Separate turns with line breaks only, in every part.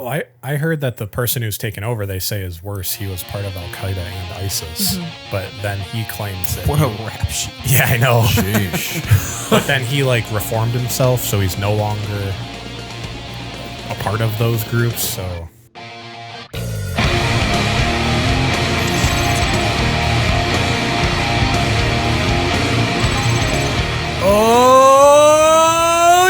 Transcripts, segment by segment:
Well, I heard that the person who's taken over, they say, is worse. He was part of Al-Qaeda and ISIS, but then he claims that...
What a rap sheet.
Yeah, I know.
Sheesh.
But then he, reformed himself, so he's no longer a part of those groups, so... Oh,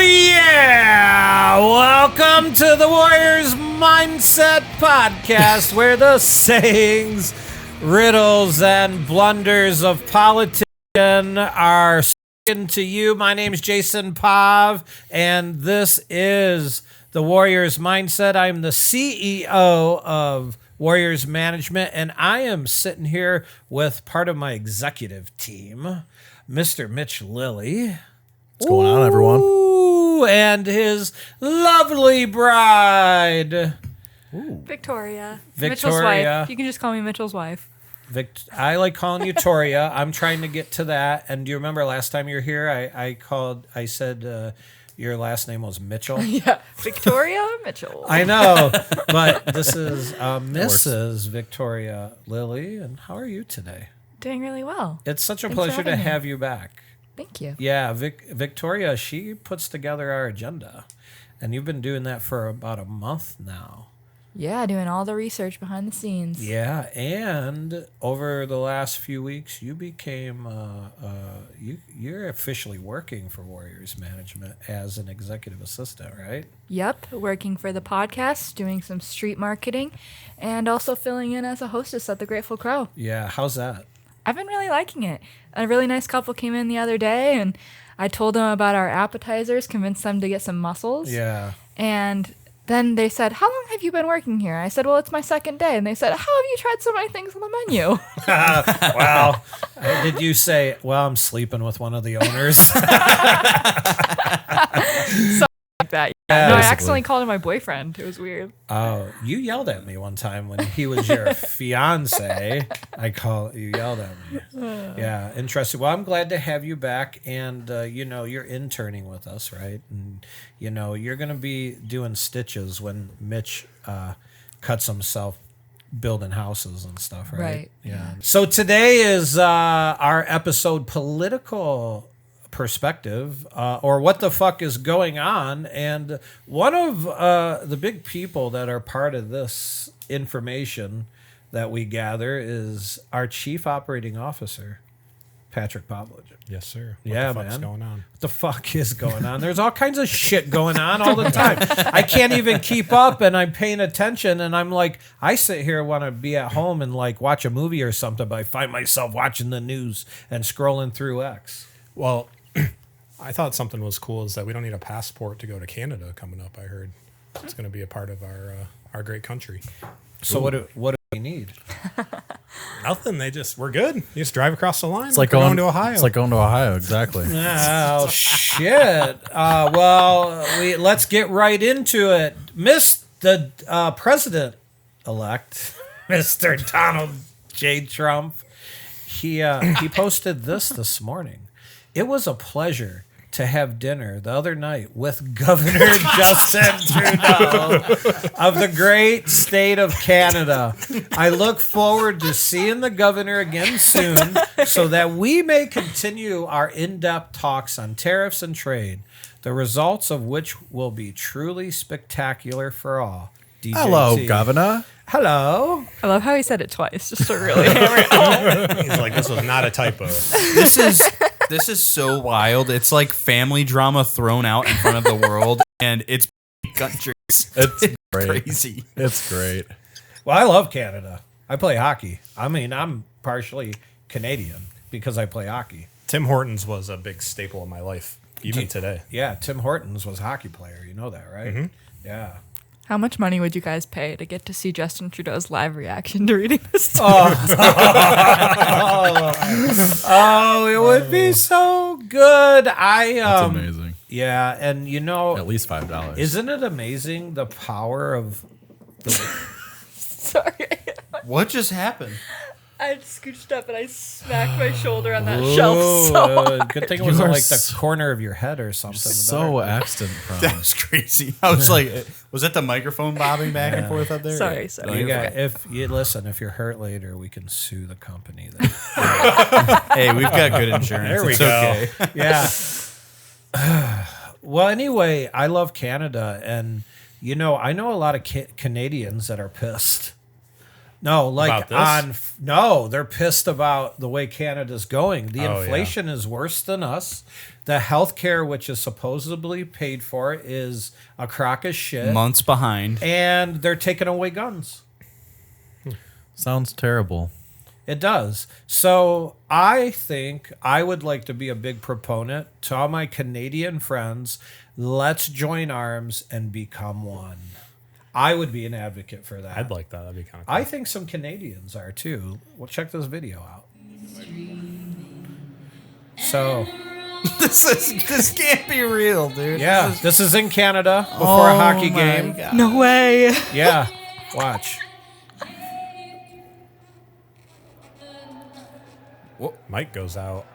yeah! Welcome to the Warriors Mindset Podcast, where the sayings, riddles, and blunders of politicians are spoken to you. My name is Jason Pav, and this is the Warriors Mindset. I'm the CEO of Warriors Management, and I am sitting here with part of my executive team, Mr. Mitch Lilly.
What's going on, everyone?
Ooh, and his lovely bride.
Victoria.
Victoria.
Mitchell's wife. You can just call me Mitchell's wife.
I like calling you Toria. I'm trying to get to that. And do you remember last time you were here, I said your last name was Mitchell?
Yeah. Victoria Mitchell.
I know, but this is Mrs. Victoria Lilly. And how are you today?
Doing really well.
It's such a
Thanks for
pleasure to
having me.
have you back.
Thank you.
Yeah, Victoria, she puts together our agenda. And you've been doing that for about a month now.
Yeah, doing all the research behind the scenes.
Yeah, and over the last few weeks, you became you're officially working for Warriors Management as an executive assistant, right?
Yep, working for the podcast, doing some street marketing, and also filling in as a hostess at the Grateful Crow.
Yeah, how's that?
I've been really liking it. A really nice couple came in the other day, and I told them about our appetizers, convinced them to get some mussels.
Yeah.
And then they said, "How long have you been working here?" I said, "Well, it's my second day." And they said, "How have you tried so many things on the menu?"
Wow. Did you say, "Well, I'm sleeping with one of the owners"?
Like that.
Yeah,
No, I
basically.
accidentally called him my boyfriend. It was weird.
Oh, you yelled at me one time when he was your fiance. You yelled at me. Yeah, interesting. Well, I'm glad to have you back, and you're interning with us, right? And you're going to be doing stitches when Mitch cuts himself building houses and stuff, right?
Right.
Yeah. So today is our episode, Political Perspective, or what the fuck is going on. And one of the big people that are part of this information that we gather is our Chief Operating Officer, Patrick Pavlich.
Yes, sir.
Yeah,
What the fuck's
man.
going on?
What the fuck is going on? There's all kinds of shit going on all the time. I can't even keep up, and I'm paying attention, and I'm like, I sit here, want to be at home and watch a movie or something, but I find myself watching the news and scrolling through X.
Well, I thought something was cool is that we don't need a passport to go to Canada coming up. I heard it's going to be a part of our great country.
So what do we need?
Nothing. We're good. You just drive across the line.
It's like
We're
going
to Ohio.
It's like going to Ohio, exactly.
Oh, shit. Let's get right into it. The President-elect, Mr. Donald J. Trump, he posted this morning. It was a pleasure to have dinner the other night with Governor Justin Trudeau of the great state of Canada. I look forward to seeing the governor again soon so that we may continue our in-depth talks on tariffs and trade, the results of which will be truly spectacular for all. DJT.
Hello, Governor.
Hello.
I love how he said it twice, just to really hammer it home.
He's like, this was not a typo.
This is so wild. It's like family drama thrown out in front of the world, and it's countries. It's great. Crazy. It's great.
Well, I love Canada. I play hockey. I mean, I'm partially Canadian because I play hockey.
Tim Hortons was a big staple in my life, even today.
Yeah, Tim Hortons was a hockey player. You know that, right?
Mm-hmm.
Yeah.
How much money would you guys pay to get to see Justin Trudeau's live reaction to reading this?
Oh, it would be so good.
That's amazing.
Yeah, and
At least $5.
isn't it amazing the power of
Sorry.
What just happened?
I scooched up and I smacked my shoulder on that shelf so hard.
Good thing it wasn't like the corner of your head or something.
So accident prone.
That was crazy. I was like, was that the microphone bobbing back and forth up there?
Sorry.
If you're hurt later, we can sue the company.
Hey, we've got good insurance.
There we
It's
go.
okay.
Yeah. Well, anyway, I love Canada, and I know a lot of Canadians that are pissed. No, like
About this?
they're pissed about the way Canada's going. The inflation is worse than us. The healthcare, which is supposedly paid for, is a crock of shit.
Months behind.
And they're taking away guns.
Sounds terrible.
It does. So I think I would like to be a big proponent to all my Canadian friends. Let's join arms and become one. I would be an advocate for that.
I'd like that. That'd be kind of cool.
I think some Canadians are too. Well, check this video out. So,
This can't be real, dude.
yeah, this is in Canada before a hockey game.
God.
No way.
Yeah, watch.
Mike goes out.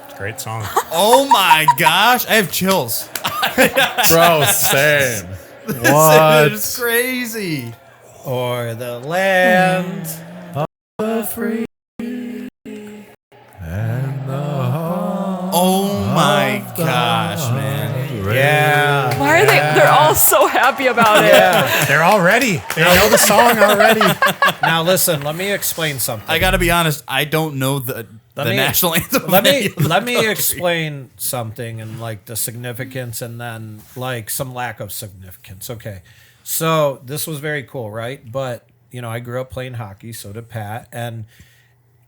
It's a great song.
Oh my gosh, I have chills.
Bro, same. What?
It's crazy.
Or the land.
Free and the
Oh my gosh, man.
Yeah.
Why are they? They're all so happy about it.
Yeah.
They're all ready. They know the song already.
Now listen, let me explain something.
I gotta be honest, I don't know the national anthem.
Let
of any
me
of the
let me
country.
explain something and like the significance and then like some lack of significance. Okay. So this was very cool, right? But I grew up playing hockey, so did Pat, and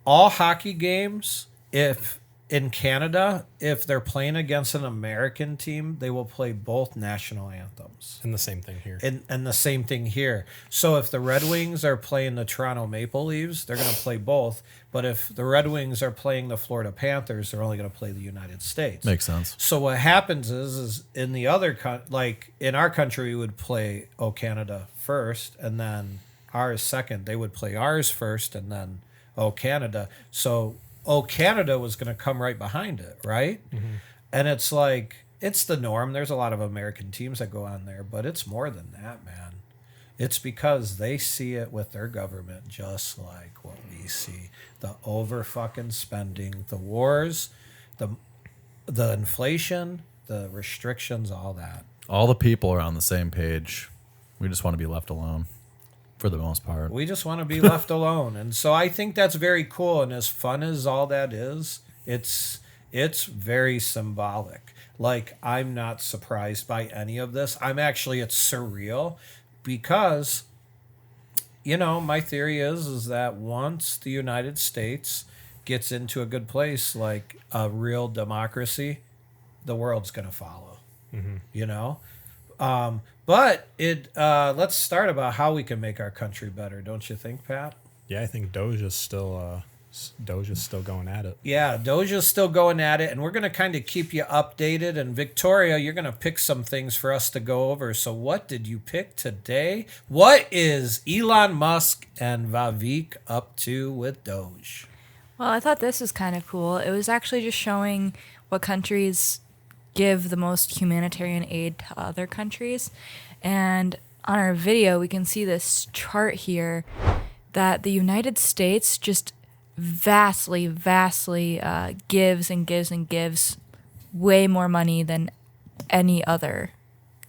all hockey games, if in Canada, if they're playing against an American team, they will play both national anthems.
And the same thing here.
And the same thing here. So if the Red Wings are playing the Toronto Maple Leafs, they're going to play both. But if the Red Wings are playing the Florida Panthers, they're only going to play the United States.
Makes sense.
So what happens is in the other like in our country, we would play O Canada first, and then ours second. They would play ours first, and then O Canada. So O Canada was going to come right behind it, right? Mm-hmm. And it's like it's the norm. There's a lot of American teams that go on there, but it's more than that, man. It's because they see it with their government just like what we see. The over fucking spending, the wars, the inflation, the restrictions, all that.
All the people are on the same page. We just want to be left alone for the most part.
We just want to be left alone. And so I think that's very cool. And as fun as all that is, it's very symbolic. Like, I'm not surprised by any of this. It's surreal because, my theory is that once the United States gets into a good place, like a real democracy, the world's going to follow, But let's start about how we can make our country better, don't you think, Pat?
Yeah, I think Doja's still going at it.
Yeah, Doja's still going at it, and we're going to kind of keep you updated. And Victoria, you're going to pick some things for us to go over. So what did you pick today? What is Elon Musk and Vivek up to with Doge?
Well, I thought this was kind of cool. It was actually just showing what countries give the most humanitarian aid to other countries. And on our video, we can see this chart here that the United States just vastly gives and gives and gives way more money than any other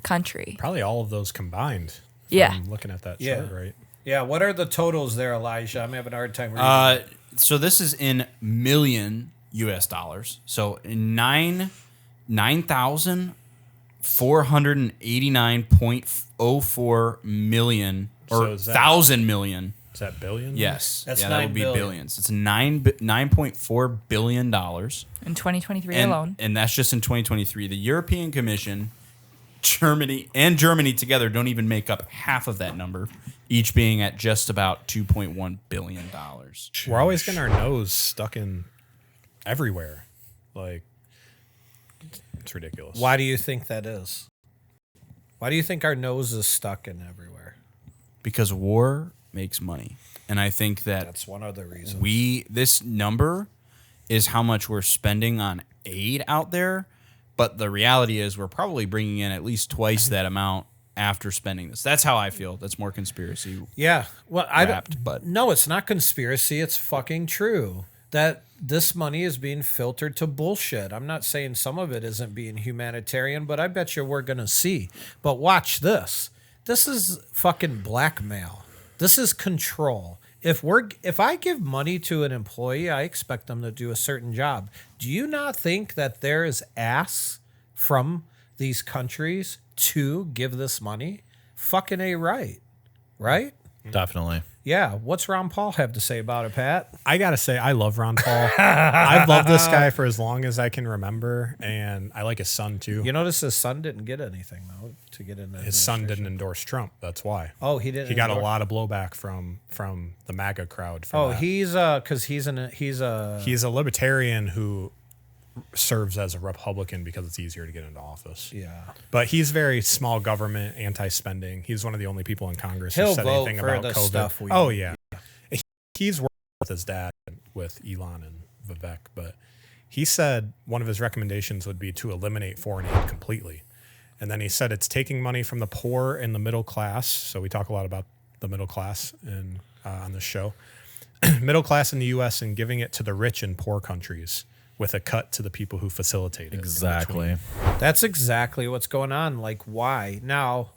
country.
Probably all of those combined.
Yeah.
I'm looking at that chart, right?
Yeah, what are the totals there, Elijah? I'm having a hard time reading.
So this is in million US dollars. So 9,489.04 million or
So is that-
1,000 million.
Is that billion?
Yes.
That's
that
9
would be
billion.
billions. It's $9.4 billion dollars.
In 2023
And,
alone.
and that's just in 2023. The European Commission, Germany together don't even make up half of that number, each being at just about $2.1 billion.
We're always getting our nose stuck in everywhere. Like, it's ridiculous.
Why do you think that is? Why do you think our nose is stuck in everywhere?
Because war makes money. And I think that
That's one of the reasons.
this number is how much we're spending on aid out there, but the reality is we're probably bringing in at least twice that amount after spending this. That's how I feel. That's more conspiracy.
Yeah. Well,
But
no, it's not conspiracy. It's fucking true that this money is being filtered to bullshit. I'm not saying some of it isn't being humanitarian, but I bet you we're going to see. But watch this. This is fucking blackmail. This is control. If I give money to an employee, I expect them to do a certain job. Do you not think that there is ass from these countries to give this money? Fucking A right. Right?
Definitely.
Yeah. What's Ron Paul have to say about it, Pat?
I gotta say, I love Ron Paul. I've loved this guy for as long as I can remember, and I like his son too.
You notice his son didn't get anything though to get in.
His son didn't endorse Trump. That's why.
Oh, he didn't.
He got a
endorse-
lot of blowback from the MAGA crowd. For
Oh,
that.
he's because he's
He's a libertarian who serves as a Republican because it's easier to get into office.
yeah.
But he's very small government, anti-spending. He's one of the only people in Congress
He'll
who said
vote
anything
for
about
the
COVID.
stuff we
Oh
need.
yeah, he's working with his dad, with Elon and Vivek. But he said one of his recommendations would be to eliminate foreign aid completely. And then he said it's taking money from the poor and the middle class. So we talk a lot about the middle class on this show. Middle class in the U.S. and giving it to the rich in poor countries, with a cut to the people who facilitate it.
Exactly.
That's exactly what's going on. Like, why now?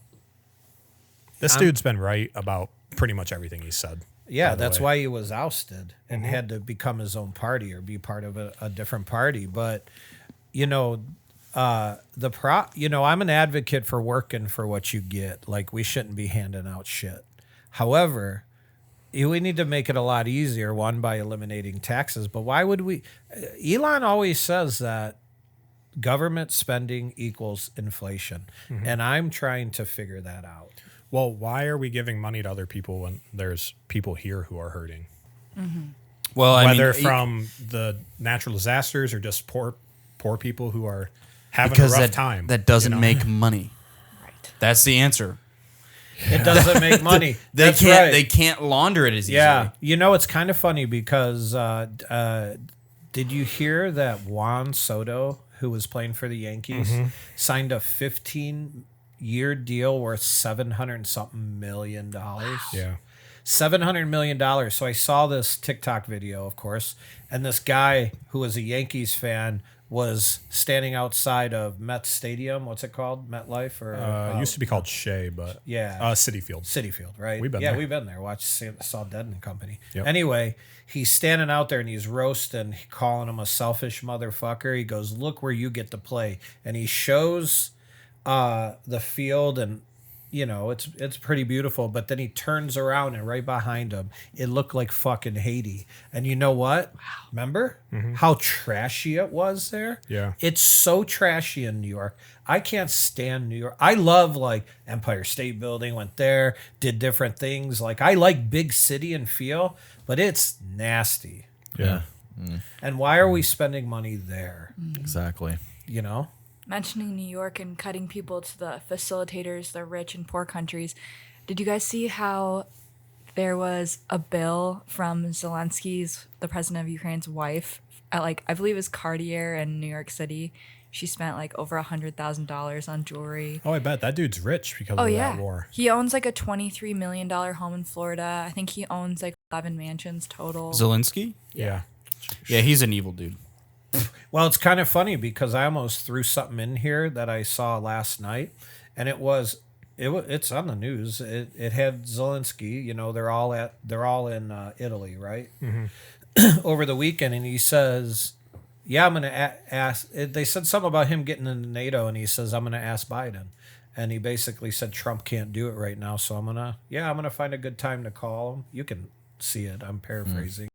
This dude's been right about pretty much everything he said.
Yeah,
by the
that's
way.
why he was ousted and had to become his own party or be part of a different party. But I'm an advocate for working for what you get. Like, we shouldn't be handing out shit. However, we need to make it a lot easier, one, by eliminating taxes. But why would we? Elon always says that government spending equals inflation. And I'm trying to figure that out.
Well, why are we giving money to other people when there's people here who are hurting?
Well,
Whether from the natural disasters or just poor people who are having a rough time.
That doesn't
you know?
make money.
Right.
That's the answer.
It doesn't make money.
They
That's
can't.
right.
They can't launder it as easily.
Yeah, it's kind of funny because did you hear that Juan Soto, who was playing for the Yankees, signed a 15-year deal worth $700 million?
Yeah.
$700 million. So I saw this TikTok video, of course, and this guy who was a Yankees fan was standing outside of Met Stadium. What's it called? MetLife? Or
It used to be called Shea, but
yeah.
City Field.
City Field, right?
We've been
yeah,
there.
we've been there. Saw Dead and Company.
Yep.
Anyway, he's standing out there and he's roasting, calling him a selfish motherfucker. He goes, "Look where you get to play," and he shows the field, and it's pretty beautiful. But then he turns around and right behind him, it looked like fucking Haiti. And you know what? Wow. Remember how trashy it was there?
Yeah.
It's so trashy in New York. I can't stand New York. I love like Empire State Building, went there, did different things. Like I like big city and feel, but it's nasty.
Yeah.
And why are we spending money there?
Exactly.
Mentioning New York and cutting people to the facilitators, the rich and poor countries. Did you guys see how there was a bill from Zelensky's, the president of Ukraine's wife, at I believe it was Cartier in New York City? She spent over $100,000 on jewelry.
Oh, I bet that dude's rich because of that war.
He owns a $23 million home in Florida. I think he owns 11 mansions total.
Zelensky?
Yeah.
Yeah, he's an evil dude.
Well, it's kind of funny because I almost threw something in here that I saw last night, and it's on the news. It had Zelensky. They're all in Italy, right? Over the weekend, and he says, "Yeah, I'm going to ask." They said something about him getting into NATO, and he says, "I'm going to ask Biden." And he basically said Trump can't do it right now, so I'm gonna find a good time to call him. You can see it. I'm paraphrasing.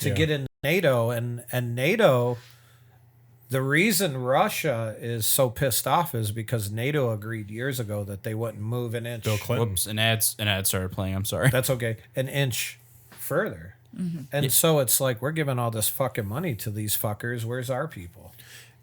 To get into NATO and NATO, the reason Russia is so pissed off is because NATO agreed years ago that they wouldn't move an inch.
Bill Clinton.
Whoops, an ad started playing. I'm sorry.
That's okay. An inch further. And so it's like we're giving all this fucking money to these fuckers. Where's our people?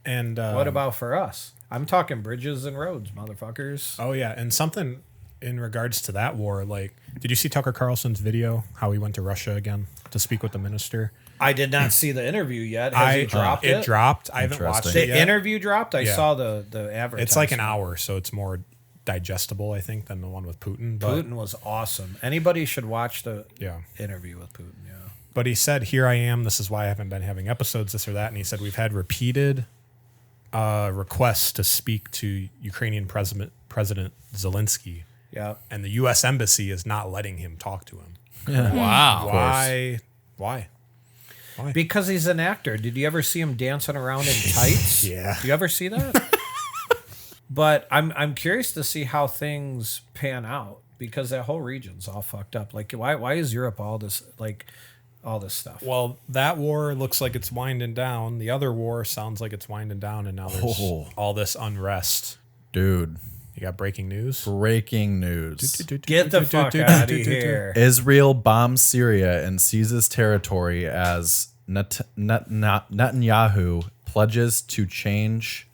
And
What about for us? I'm talking bridges and roads, motherfuckers.
Oh yeah, and something in regards to that war, like, did you see Tucker Carlson's video how he went to Russia again to speak with the minister?
I did not see the interview yet. Has he dropped it?
It dropped. I haven't watched
Interesting.
it
The
yet.
interview dropped. I
Yeah.
saw the advertisement.
It's like an hour, so it's more digestible, I think, than the one with Putin. But,
Putin was awesome. Anybody should watch the
Yeah.
interview with Putin. Yeah.
But he said, "Here I am. This is why I haven't been having episodes, this or that." And he said, "We've had repeated requests to speak to Ukrainian President Zelensky,
Yeah.
and the U.S. Embassy is not letting him talk to him.
Wow.
Why? Why?
Because he's an actor. Did you ever see him dancing around in tights?
Yeah.
Do you ever see that? But I'm curious to see how things pan out because that whole region's all fucked up. Like why is Europe all this stuff?
Well, that war looks like it's winding down. The other war sounds like it's winding down, and now there's all this unrest.
Dude,
You got breaking news?
breaking news.
Get the fuck out of here.
Israel bombs Syria and seizes territory as Netanyahu pledges to change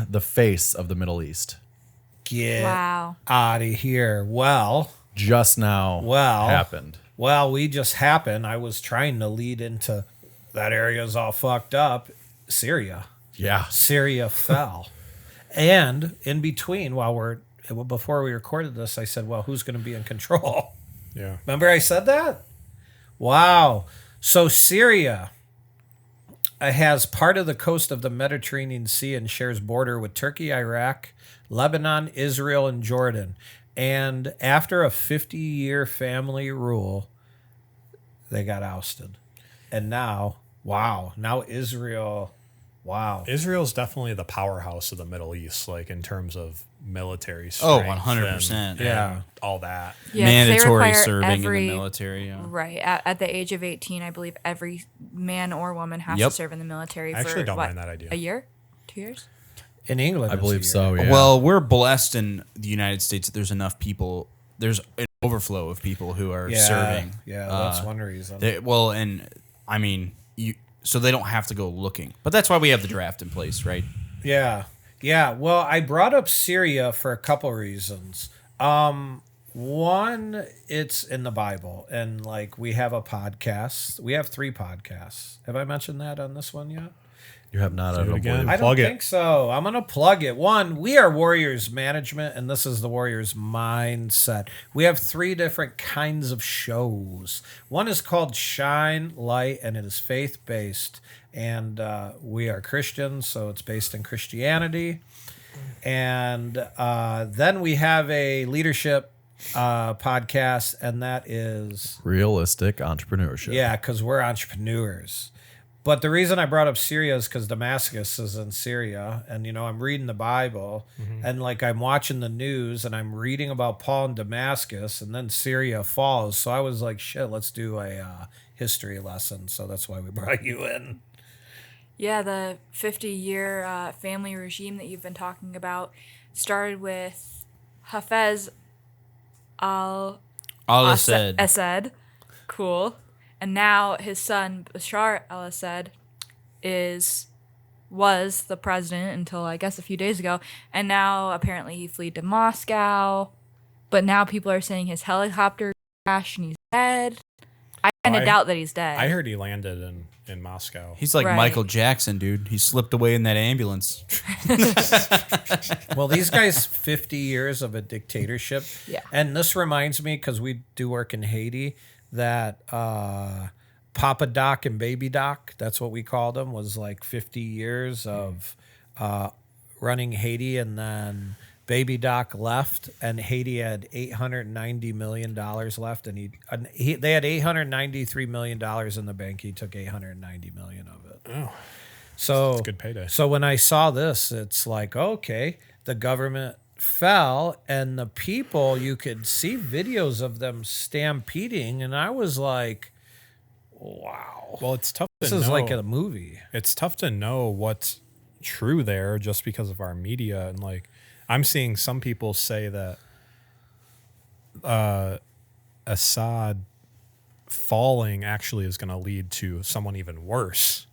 the face of the Middle East.
Get
Wow.
out of here.
Just now happened.
Well, we just happened. I was trying to lead into that area's all fucked up. Syria.
Yeah.
Syria fell. And in between, before we recorded this, I said, well, who's going to be in control?
Yeah.
Remember I said that? Wow. So Syria has part of the coast of the Mediterranean Sea and shares border with Turkey, Iraq, Lebanon, Israel, and Jordan. And after a 50-year family rule, they got ousted. And now Israel, wow.
Israel's definitely the powerhouse of the Middle East, like in terms of military
Oh,
strength.
100%.
and
Yeah.
all that.
Yeah, 'cause they
Mandatory
require
serving in
every-
the military. Yeah.
Right. At the age of 18, I believe every man or woman has
Yep.
to serve in the military
I
for
actually don't
what,
mind that idea.
a year? 2 years?
In England,
I
it's a
believe
year.
so, yeah.
Well, we're blessed in the United States that there's enough people. There's an overflow of people who are serving.
Yeah, that's one reason.
So they don't have to go looking. But that's why we have the draft in place, right?
Yeah. Yeah. Well, I brought up Syria for a couple reasons. One, it's in the Bible. And like we have a podcast. We have 3 podcasts. Have I mentioned that on this one yet?
You have not. I don't
again.
believe.
I don't
Plug it.
think so. I'm going to plug it. One, we are Warriors Management, and this is the Warriors Mindset. We have 3 different kinds of shows. One is called Shine Light, and it is faith-based. And we are Christians, so it's based in Christianity. And then we have a leadership podcast, and that is...
Realistic entrepreneurship.
Yeah, because we're entrepreneurs. But the reason I brought up Syria is because Damascus is in Syria. And, I'm reading the Bible. And, like, I'm watching the news and I'm reading about Paul in Damascus. And then Syria falls. So I was like, shit, let's do a history lesson. So that's why we brought you in.
Yeah, the 50-year family regime that you've been talking about started with Hafez
Al-Assad.
Assad. Cool. And now his son, Bashar al-Assad, was the president until, I guess, a few days ago. And now, apparently, he fled to Moscow. But now people are saying his helicopter crashed and he's dead. I kind of doubt that he's dead.
I heard he landed in Moscow.
He's like
Right.
Michael Jackson, dude. He slipped away in that ambulance.
Well, these guys, 50 years of a dictatorship.
Yeah.
And this reminds me, because we do work in Haiti, that Papa Doc and Baby Doc, that's what we called them, was like 50 years of running Haiti. And then Baby Doc left, and Haiti had $890 million left. And they had $893 million in the bank. He took $890 million of it.
Oh,
So
it's a good payday.
So when I saw this, it's like, okay, the government fell, and the people, you could see videos of them stampeding, and I was like, wow,
Well, it's tough
this
to
is
know.
like a movie.
It's tough to know what's true there just because of our media. And like, I'm seeing some people say that Assad falling actually is going to lead to someone even worse.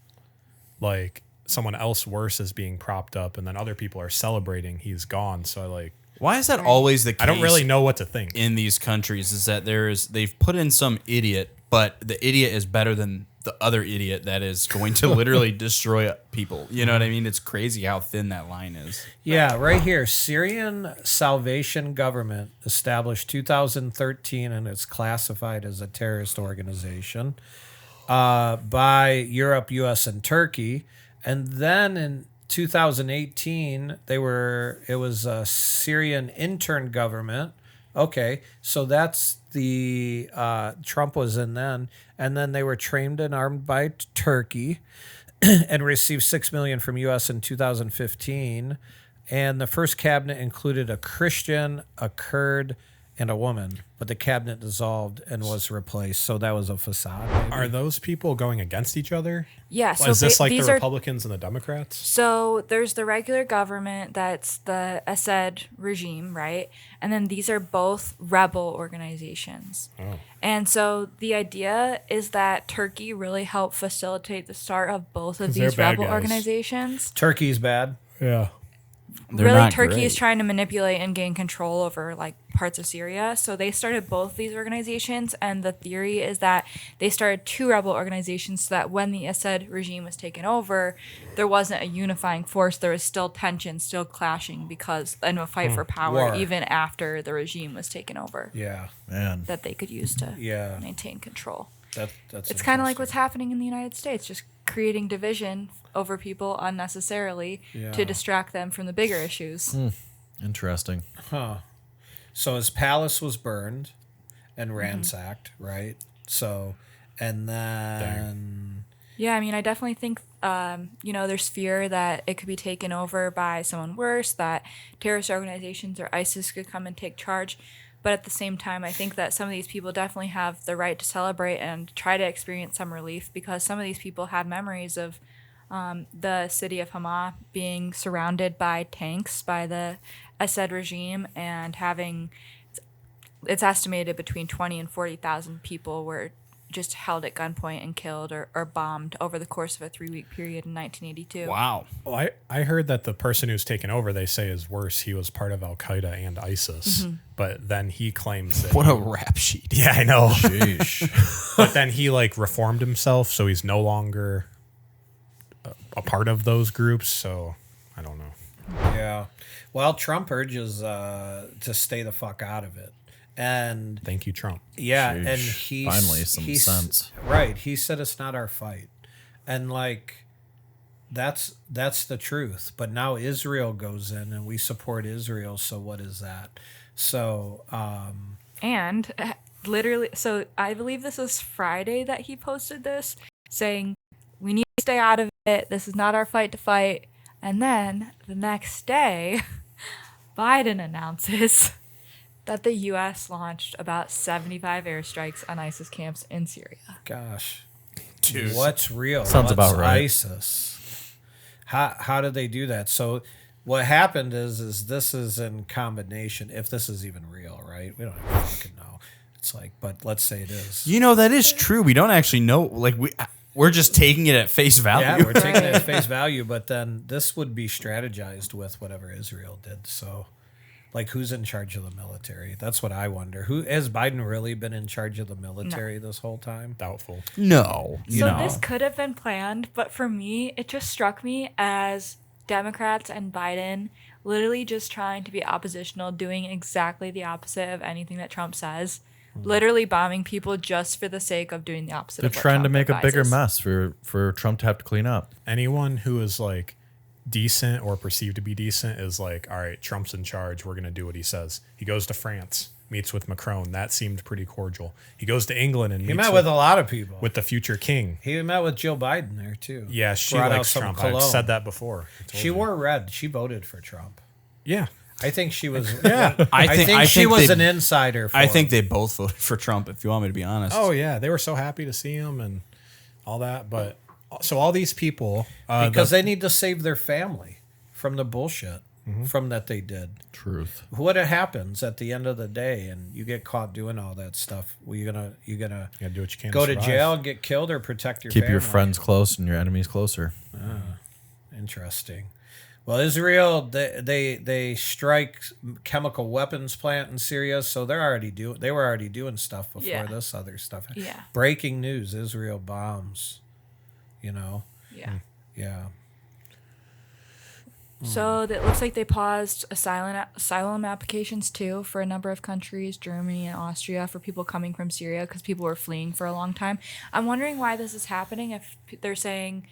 Like someone else worse is being propped up, and then other people are celebrating he's gone. So
Why is that always the case?
I don't really know what to think.
In these countries is that they've put in some idiot, but the idiot is better than the other idiot that is going to literally destroy people. You know what I mean? It's crazy how thin that line is.
Yeah, right here. Syrian Salvation Government established 2013, and it's classified as a terrorist organization by Europe, U.S., and Turkey. And then in 2018, it was a Syrian intern government. Okay, so that's the Trump was in then, and then they were trained and armed by Turkey, and received $6 million from U.S. in 2015. And the first cabinet included a Christian, a Kurd, and a woman, but the cabinet dissolved and was replaced. So that was a facade. Maybe.
Are those people going against each other?
Yeah. So
Is this like the
these are
Republicans and the Democrats?
So there's the regular government, that's the Assad regime, right? And then these are both rebel organizations.
Oh.
And so the idea is that Turkey really helped facilitate the start of both of
'Cause they're
these
bad
rebel
guys.
organizations.
Turkey's bad.
Yeah.
They're
Really,
not
Turkey is
great.
trying to manipulate and gain control over like parts of Syria. So they started both these organizations, and the theory is that they started two rebel organizations so that when the Assad regime was taken over, there wasn't a unifying force. There was still tension, still clashing because in a fight for power,
War.
even after the regime was taken over,
Yeah,
Man.
that they could use to
Yeah.
maintain control.
that's
It's kind of like
interesting.
what's happening in the United States, just creating division over people unnecessarily
Yeah.
to distract them from the bigger issues.
Interesting.
So his palace was burned and ransacked, right? So, and then
Yeah, I mean, I definitely think, there's fear that it could be taken over by someone worse, that terrorist organizations or ISIS could come and take charge. But at the same time, I think that some of these people definitely have the right to celebrate and try to experience some relief, because some of these people have memories of the city of Hama being surrounded by tanks by the Assad regime, and having, it's estimated between 20 and 40,000 people were just held at gunpoint and killed or bombed over the course of a 3-week period in 1982.
Wow.
Well, I heard that the person who's taken over, they say, is worse. He was part of Al Qaeda and ISIS, but then he claims that.
What a rap sheet.
Yeah, I know.
Sheesh.
But then he reformed himself, so he's no longer a part of those groups. So I don't know.
yeah. Well, Trump urges to stay the fuck out of it. And
Thank you, Trump.
yeah,
Sheesh.
and he's
Finally, some
he's-
sense.
Right. He said it's not our fight. And that's the truth. But now Israel goes in and we support Israel, so what is that? So
And literally, so I believe this was Friday that he posted this, saying, we need to stay out of it. This is not our fight to fight. And then the next day, Biden announces that the U.S. launched about 75 airstrikes on ISIS camps in Syria.
gosh.
Dude.
What's real?
Sounds
What's
about right.
ISIS? How did they do that? So what happened is this is in combination, if this is even real, right? We don't even fucking know. It's like, but let's say it is.
You know, that is true. We don't actually know. Like, we're just taking it at face value.
Yeah, we're taking it at face value, but then this would be strategized with whatever Israel did. So, like, who's in charge of the military? That's what I wonder. Who has Biden really been in charge of the military this whole time?
Doubtful.
No.
So this could have been planned, but for me, it just struck me as Democrats and Biden literally just trying to be oppositional, doing exactly the opposite of anything that Trump says. Literally bombing people just for the sake of doing the opposite
They're
of what
trying to
Trump
make a bigger
advises.
mess for Trump to have to clean up.
Anyone who is decent or perceived to be decent is like, all right, Trump's in charge. We're going to do what he says. He goes to France, meets with Macron. That seemed pretty cordial. He goes to England and
He
meets
met with a lot of people.
with the future king.
He met with Jill Biden there too.
Yeah, she
Brought out
likes
some
Trump.
cologne.
I've said that before. I told
She
you.
wore red. She voted for Trump.
Yeah.
I think she was.
Yeah.
I think she was an insider. For
I think
him.
they both voted for Trump, if you want me to be honest.
Oh, yeah. They were so happy to see him and all that. But so all these people.
because they need to save their family from the bullshit from that they did.
Truth.
What happens at the end of the day, and you get caught doing all that stuff? Well, you gonna
you got to do what you can
go to
survive.
jail, get killed, or protect your
Keep
family?
your friends close and your enemies closer.
Interesting. Well, Israel, they strike chemical weapons plant in Syria, so they were already doing stuff before
Yeah.
this other stuff.
Yeah.
Breaking news: Israel bombs.
Yeah.
Yeah.
So it looks like they paused asylum applications too for a number of countries, Germany and Austria, for people coming from Syria because people were fleeing for a long time. I'm wondering why this is happening. If they're saying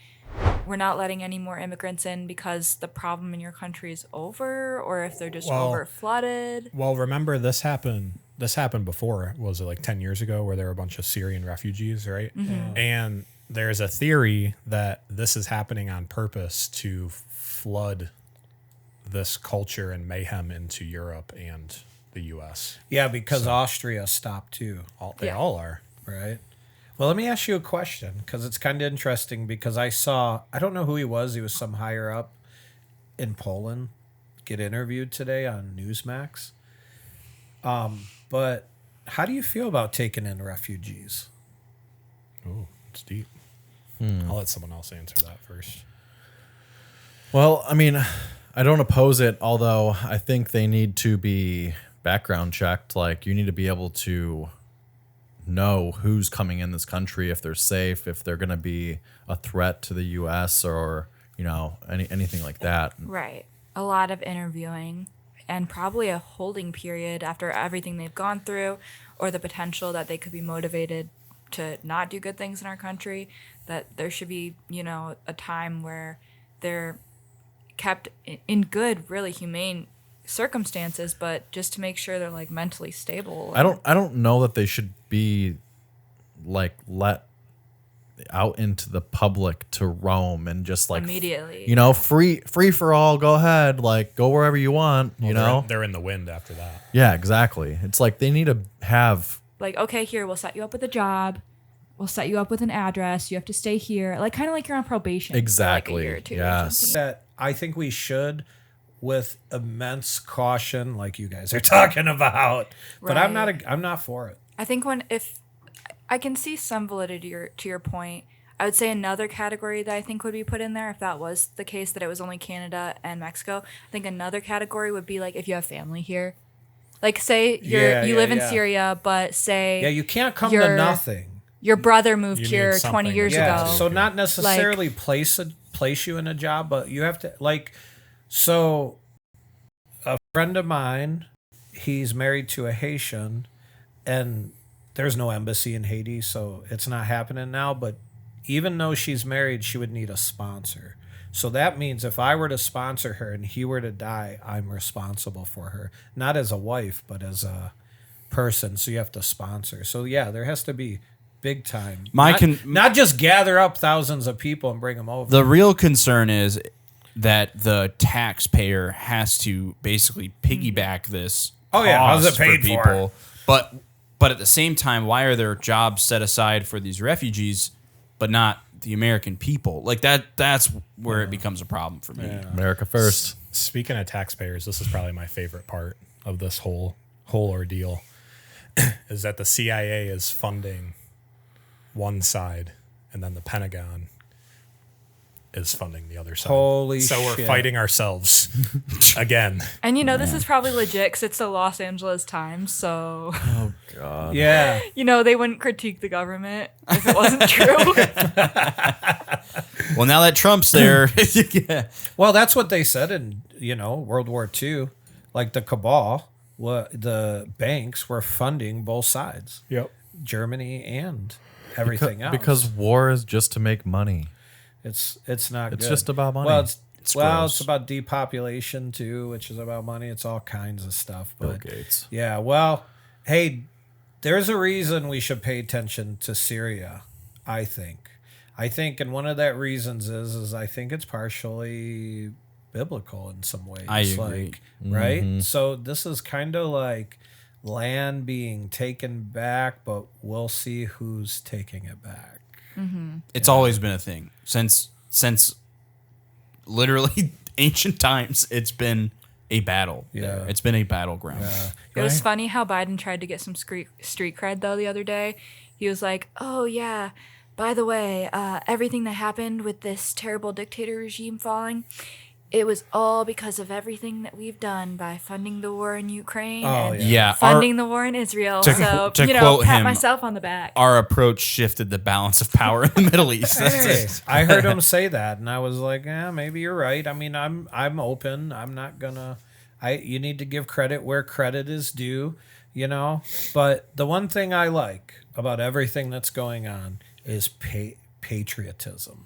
we're not letting any more immigrants in because the problem in your country is over, or if they're just over flooded.
Well, remember this happened before. Was it like 10 years ago where there were a bunch of Syrian refugees, right?
Mm-hmm.
And there's a theory that this is happening on purpose to flood this culture and mayhem into Europe and the U.S.
Yeah, because Austria stopped too,
They all are.
right? Well, let me ask you a question because it's kind of interesting because I don't know who he was some higher up in Poland get interviewed today on Newsmax. But how do you feel about taking in refugees?
Oh, it's deep. I'll let someone else answer that first.
Well, I mean, I don't oppose it, although I think they need to be background checked. Like, you need to be able to know who's coming in this country, if they're safe, if they're going to be a threat to the U.S. or, anything like that.
Right. A lot of interviewing and probably a holding period after everything they've gone through, or the potential that they could be motivated to not do good things in our country, that there should be, a time where they're kept in good, really humane circumstances, but just to make sure they're like mentally stable.
I don't know that they should be like let out into the public to roam and just like
immediately,
free for all, go ahead, like go wherever you want,
They're in the wind after that.
Yeah, exactly. It's like they need to have
like, okay, here, we'll set you up with a job, we'll set you up with an address, you have to stay here, like kind of like you're on probation
exactly
for like a year or two.
Yes.
That I think we should, with immense caution, like you guys are talking about. But I'm not for it.
I think if I can see some validity to your point, I would say another category that I think would be put in there, if that was the case, that it was only Canada and Mexico, I think another category would be like if you have family here. Like say you live in Syria, but say
you can't come to nothing.
Your brother moved
You
here
need
20 years
Yeah,
ago.
so not necessarily place you in a job, but you have to So a friend of mine, he's married to a Haitian, and there's no embassy in Haiti, so it's not happening now. But even though she's married, she would need a sponsor. So that means if I were to sponsor her and he were to die, I'm responsible for her. Not as a wife, but as a person. So you have to sponsor. So yeah, there has to be big time. Not just gather up thousands of people and bring them over.
The real concern is that the taxpayer has to basically piggyback this.
Oh yeah, how's it
cost
paid for?
But at the same time, why are there jobs set aside for these refugees, but not the American people? Like that's where it becomes a problem for me.
Yeah.
America first.
Speaking of taxpayers, this is probably my favorite part of this whole ordeal, is that the CIA is funding one side, and then the Pentagon is funding the other side.
Holy
so
shit.
we're fighting ourselves again.
And this is probably legit because it's the Los Angeles Times, so
Oh God.
Yeah.
they wouldn't critique the government if it wasn't true.
Well, now that Trump's there, yeah.
Well, that's what they said in, World War II. Like the cabal, the banks were funding both sides.
Yep.
Germany and everything else.
Because war is just to make money.
It's not
It's
good.
just about money.
Well,
It's
it's
gross.
about depopulation too, which is about money. It's all kinds of stuff.
Bill
But
Gates.
yeah, well, hey, there's a reason we should pay attention to Syria, I think. And one of that reasons is I think it's partially biblical in some ways.
I agree.
Right? So this is kind of like land being taken back, but we'll see who's taking it back.
It's always been a thing since literally ancient times. It's been a battle.
Yeah.
there. It's been a battleground.
It was funny how Biden tried to get some street cred though the other day. He was like, "Oh yeah, by the way, everything that happened with this terrible dictator regime falling, it was all because of everything that we've done by funding the war in Ukraine and
Yeah,
funding the war in Israel.
to
So,
quote
pat
him,
myself on the back.
our approach shifted the balance of power in the Middle East. That's
Hey,
it.
I heard him say that, and I was like, "Yeah, maybe you're right." I mean, I'm open. I'm not gonna. You need to give credit where credit is due, But the one thing I like about everything that's going on is patriotism.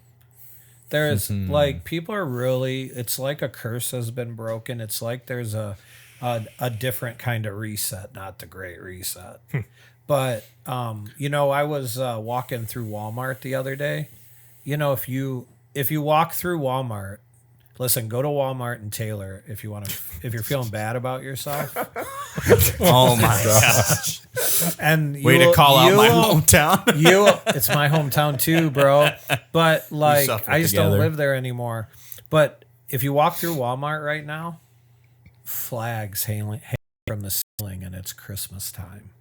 There is like people are really. It's like a curse has been broken. It's like there's a different kind of reset, not the Great Reset. But I was walking through Walmart the other day. If you walk through Walmart, listen, go to Walmart and Taylor if you're feeling bad about yourself.
Oh my gosh!
And
Way to call out my hometown.
It's my hometown too, bro. But like,
suffer
I just
together.
don't live there anymore. But if you walk through Walmart right now, flags hanging from the ceiling, and it's Christmas time.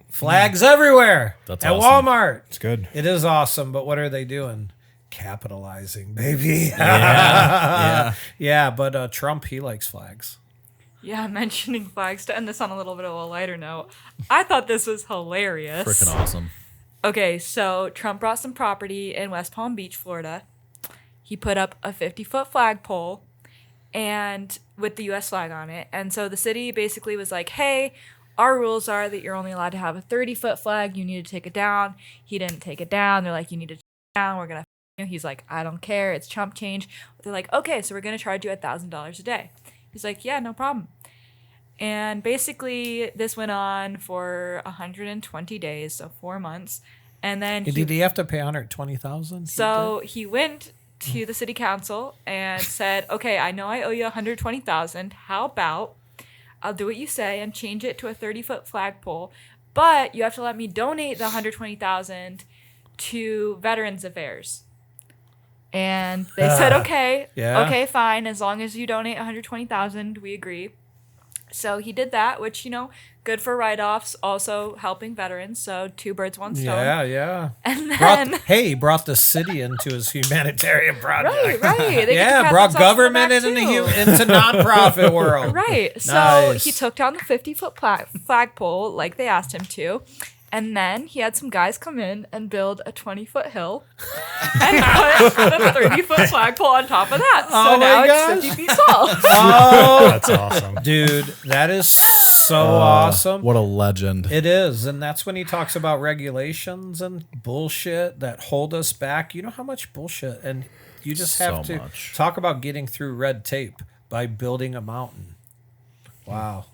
Flags everywhere
That's
at
awesome.
Walmart.
It's good.
It is awesome, but what are they doing? Capitalizing, baby.
Yeah.
Yeah, but Trump, he likes flags.
Yeah, mentioning flags, to end this on a little bit of a lighter note, I thought this was hilarious.
Freaking awesome.
Okay, so Trump bought some property in West Palm Beach, Florida. He put up a 50-foot flagpole and with the U.S. flag on it. And so the city basically was like, hey, our rules are that you're only allowed to have a 30-foot flag. You need to take it down. He didn't take it down. They're like, you need to take it down. We're going to, he's like, I don't care. It's chump change. They're like, okay, so we're going to charge you $1,000 a day. He's like, yeah, no problem. And basically, this went on for 120 days, so 4 months. And then
Did he have to pay $120,000?
so he went to the city council and said, okay, I know I owe you $120,000. How about I'll do what you say and change it to a 30-foot flagpole, but you have to let me donate the $120,000 to Veterans Affairs. And they said, okay,
Yeah.
okay, fine. As long as you donate $120,000, we agree. So he did that, which, good for write-offs, also helping veterans. So 2 birds, 1 stone.
Yeah.
And then,
He brought the city into his humanitarian project.
right. They get to
Yeah,
pat
brought
themselves on the
government
back,
into
too.
nonprofit world.
Right. So
Nice.
he took down the 50-foot flagpole like they asked him to. And then he had some guys come in and build a 20-foot hill and put the 30-foot flagpole on top of that. So
Oh my
now
gosh.
it's 50 feet tall.
Oh,
That's awesome.
dude, that is so awesome.
What a legend.
It is, and that's when he talks about regulations and bullshit that hold us back. You know how much bullshit, and you just have
So
to
much.
talk about getting through red tape by building a mountain. Wow.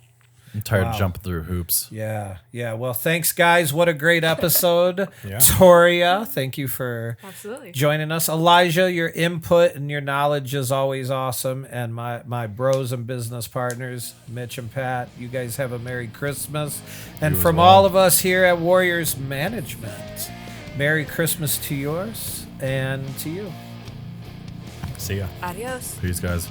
I'm tired
Wow.
of jumping through hoops.
Yeah. Well, thanks, guys. What a great episode.
Yeah.
Toria, thank you for
Absolutely.
joining us. Elijah, your input and your knowledge is always awesome. And my bros and business partners, Mitch and Pat, you guys have a Merry Christmas. And
You as
from
well.
all of us here at Warriors Management, Merry Christmas to yours and to you.
See ya.
Adios.
Peace, guys.